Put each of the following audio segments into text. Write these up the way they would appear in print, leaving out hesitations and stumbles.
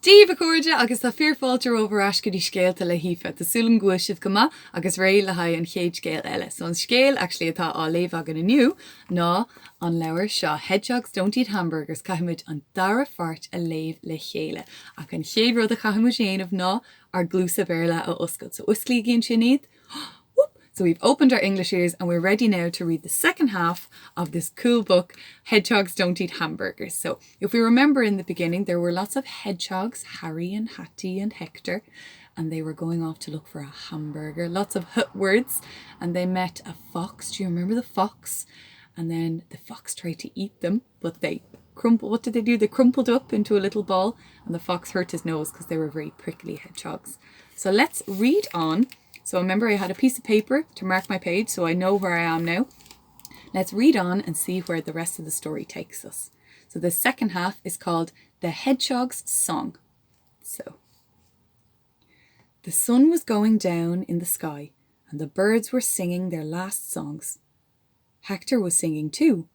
Steve Accordia agus tá fearfáiltar over as go dtí scéalta le hífa tá súlan gúisih go maith agus ré le haid an chéad scéal eile. So an scéal actually atá á léomh agan aniu ná an leabhar seo Hedgehogs don't eat hamburgers caiimiid an dara fart a léomh le chéile. Ach an chéad rud a caiimiid déanamh ná ar glúsa béarla a oscail. So usclaí gin sin iad. So we've opened our English ears and we're ready now to read the second half of this cool book, Hedgehogs Don't Eat Hamburgers. So if we remember in the beginning, there were lots of hedgehogs, Harry and Hattie and Hector, and they were going off to look for a hamburger. Lots of hut words. And they met a fox. Do you remember the fox? And then the fox tried to eat them, but they crumpled. What did they do? They crumpled up into a little ball and the fox hurt his nose because they were very prickly hedgehogs. So let's read on. So remember I had a piece of paper to mark my page so I know where I am now. Let's read on and see where the rest of the story takes us. So the second half is called The Hedgehog's Song. So the sun was going down in the sky and the birds were singing their last songs. Hector was singing too.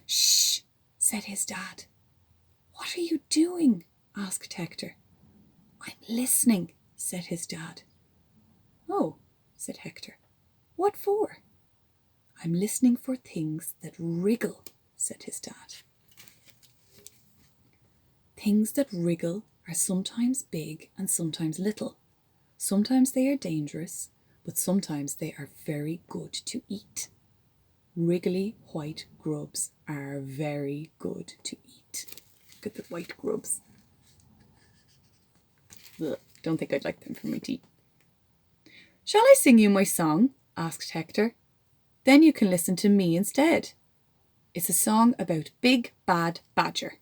Shh, said his dad. What are you doing? Asked Hector. I'm listening, said his dad. Oh, said Hector. What for? I'm listening for things that wriggle, said his dad. Things that wriggle are sometimes big and sometimes little. Sometimes they are dangerous, but sometimes they are very good to eat. Wriggly white grubs are very good to eat. Look at the white grubs. Ugh, don't think I'd like them for my tea. Shall I sing you my song? Asked Hector. Then you can listen to me instead. It's a song about Big Bad Badger.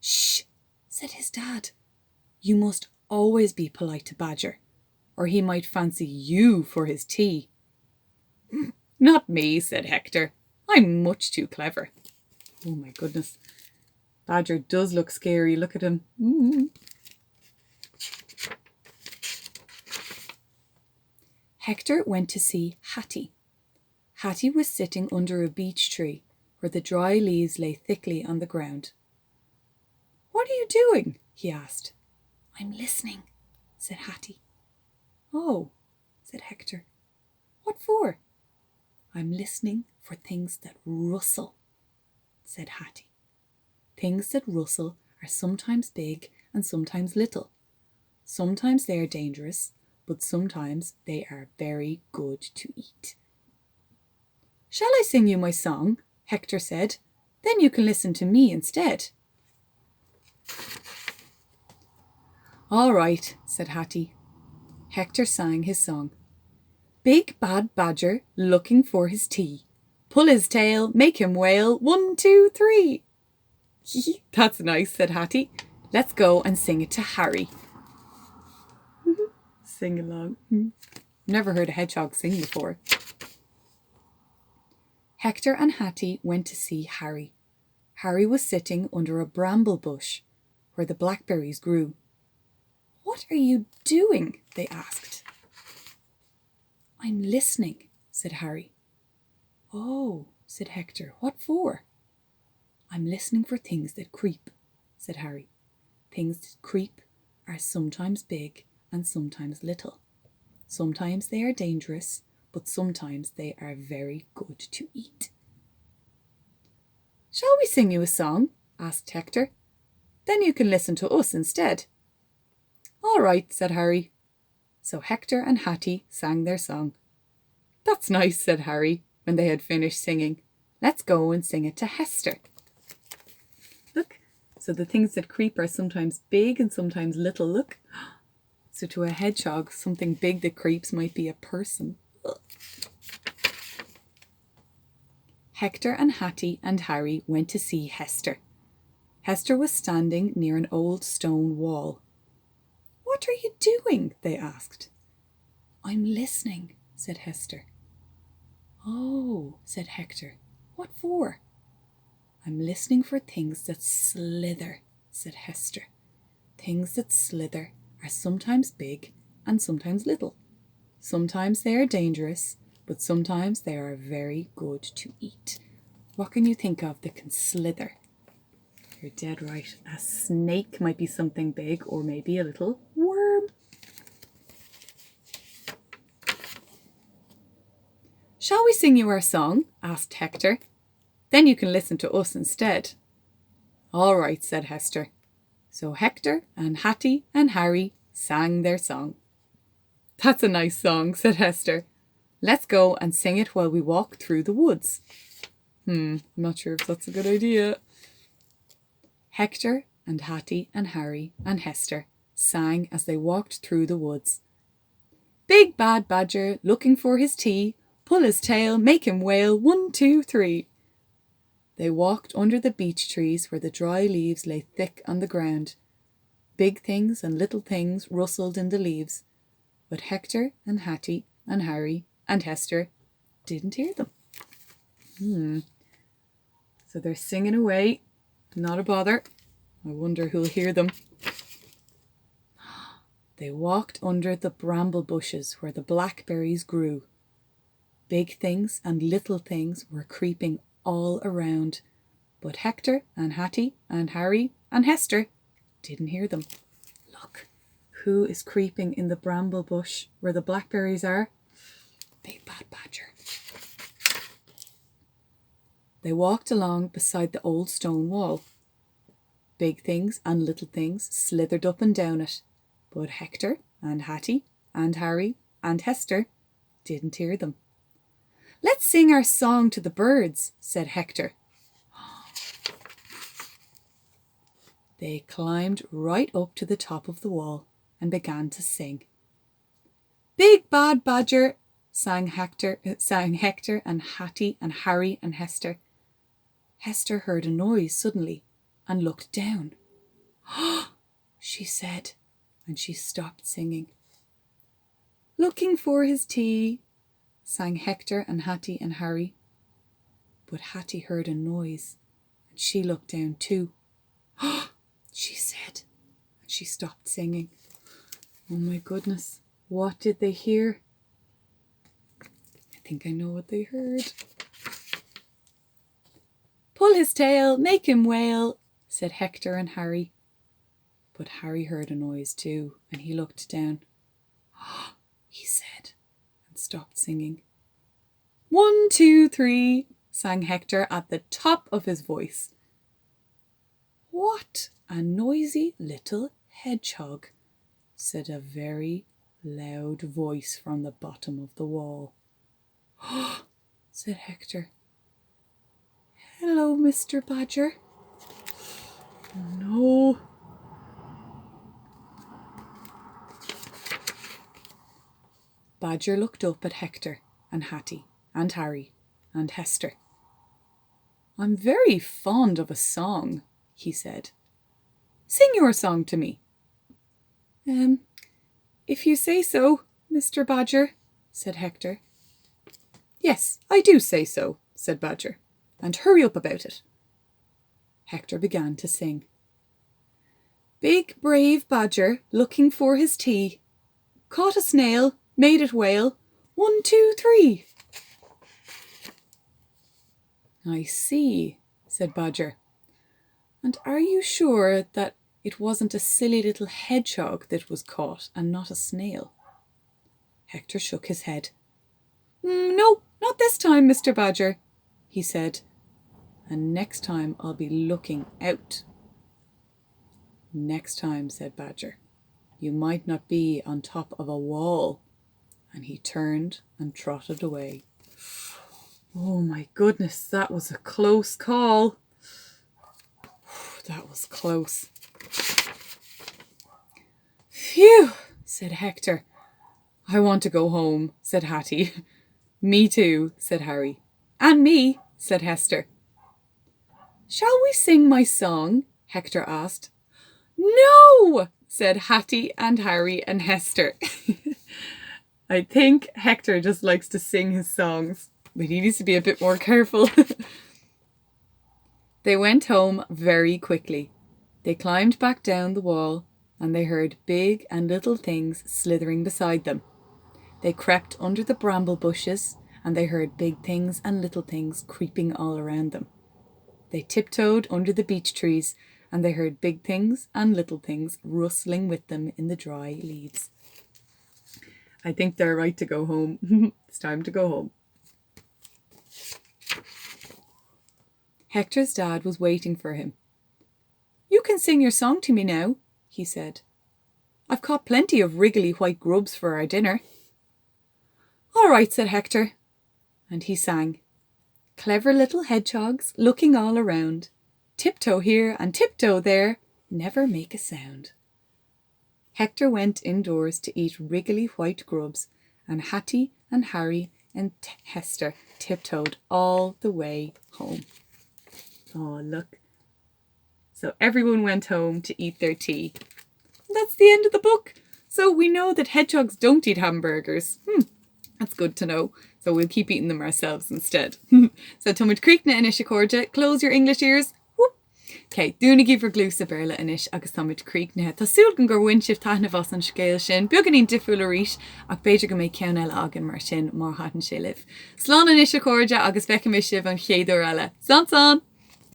Shh, said his dad. You must always be polite to Badger, or he might fancy you for his tea. Not me, said Hector. I'm much too clever. Oh my goodness. Badger does look scary. Look at him. Hector went to see Hattie. Hattie was sitting under a beech tree where the dry leaves lay thickly on the ground. What are you doing? He asked. I'm listening, said Hattie. Oh, said Hector. What for? I'm listening for things that rustle, said Hattie. Things that rustle are sometimes big and sometimes little. Sometimes they are dangerous, but sometimes they are very good to eat. Shall I sing you my song? Hector said. Then you can listen to me instead. All right, said Hattie. Hector sang his song. Big Bad Badger looking for his tea. Pull his tail, make him wail, 1, 2, 3. That's nice, said Hattie. Let's go and sing it to Harry. Sing along. Never heard a hedgehog sing before. Hector and Hattie went to see Harry. Harry was sitting under a bramble bush where the blackberries grew. What are you doing? They asked. I'm listening, said Harry. Oh, said Hector. What for? I'm listening for things that creep, said Harry. Things that creep are sometimes big and sometimes little. Sometimes they are dangerous, but sometimes they are very good to eat. Shall we sing you a song? Asked Hector. Then you can listen to us instead. All right, said Harry. So Hector and Hattie sang their song. That's nice, said Harry, when they had finished singing. Let's go and sing it to Hester. Look, so the things that creep are sometimes big and sometimes little. Look. So to a hedgehog, something big that creeps might be a person. Ugh. Hector and Hattie and Harry went to see Hester. Hester was standing near an old stone wall. What are you doing? They asked. I'm listening, said Hester. Oh, said Hector. What for? I'm listening for things that slither, said Hester. Things that slither are sometimes big and sometimes little. Sometimes they are dangerous, but sometimes they are very good to eat. What can you think of that can slither? You're dead right. A snake might be something big or maybe a little worm. Shall we sing you our song? Asked Hector. Then you can listen to us instead. All right, said Hester. So Hector and Hattie and Harry sang their song. That's a nice song, said Hester. Let's go and sing it while we walk through the woods. I'm not sure if that's a good idea. Hector and Hattie and Harry and Hester sang as they walked through the woods. Big bad badger looking for his tea, pull his tail, make him wail, 1, 2, 3. They walked under the beech trees where the dry leaves lay thick on the ground. Big things and little things rustled in the leaves, but Hector and Hattie and Harry and Hester didn't hear them. So they're singing away, not a bother. I wonder who'll hear them. They walked under the bramble bushes where the blackberries grew. Big things and little things were creeping all around, but Hector and Hattie and Harry and Hester didn't hear them. Look, who is creeping in the bramble bush where the blackberries are? Big bad badger. They walked along beside the old stone wall. Big things and little things slithered up and down it, but Hector and Hattie and Harry and Hester didn't hear them. Let's sing our song to the birds, said Hector. They climbed right up to the top of the wall and began to sing. Big bad badger, sang Hector and Hattie and Harry and Hester. Hester heard a noise suddenly and looked down. She said, and she stopped singing. Looking for his tea, sang Hector and Hattie and Harry. But Hattie heard a noise and she looked down too. She said, and she stopped singing. Oh my goodness, what did they hear? I think I know what they heard. Pull his tail, make him wail, said Hector and Harry. But Harry heard a noise too, and he looked down. He said, and stopped singing. 1, 2, 3, sang Hector at the top of his voice. What a noisy little hedgehog, said a very loud voice from the bottom of the wall. Said Hector. Hello, Mr. Badger. No. Badger looked up at Hector and Hattie and Harry and Hester. I'm very fond of a song, he said. Sing your song to me. If you say so, Mr. Badger, said Hector. Yes, I do say so, said Badger, and hurry up about it. Hector began to sing. Big brave badger looking for his tea, caught a snail, made it wail, 1, 2, 3. I see, said Badger. And are you sure that it wasn't a silly little hedgehog that was caught and not a snail? Hector shook his head. No, not this time, Mr. Badger, he said. And next time I'll be looking out. Next time, said Badger, you might not be on top of a wall. And he turned and trotted away. Oh my goodness, that was a close call. That was close. Phew, said Hector. I want to go home, said Hattie. Me too, said Harry. And me, said Hester. Shall we sing my song? Hector asked. No, said Hattie and Harry and Hester. I think Hector just likes to sing his songs, but he needs to be a bit more careful. They went home very quickly. They climbed back down the wall and they heard big and little things slithering beside them. They crept under the bramble bushes and they heard big things and little things creeping all around them. They tiptoed under the beech trees and they heard big things and little things rustling with them in the dry leaves. I think they're right to go home. It's time to go home. Hector's dad was waiting for him. "You can sing your song to me now," he said. "I've caught plenty of wriggly white grubs for our dinner." "All right," said Hector, and he sang, "Clever little hedgehogs, looking all around, tiptoe here and tiptoe there, never make a sound." Hector went indoors to eat wriggly white grubs, and Hattie and Harry and Hester tiptoed all the way home. Oh, look. So everyone went home to eat their tea. And that's the end of the book. So we know that hedgehogs don't eat hamburgers. That's good to know. So we'll keep eating them ourselves instead. So Tumid Creekna Inisha Corja, close your English ears. Whoop. Okay, dúna gíbhar glúsa berla inis agus Tumid Creekna. Tá súil gur winship taithna vos an scéil sin. Beganín difriúil a rís ach beidir go méid ceann eile agan mar sin mar hatan sé libh. Slán Inisha Corja agus feiceim isibh an chéadú eile. San san!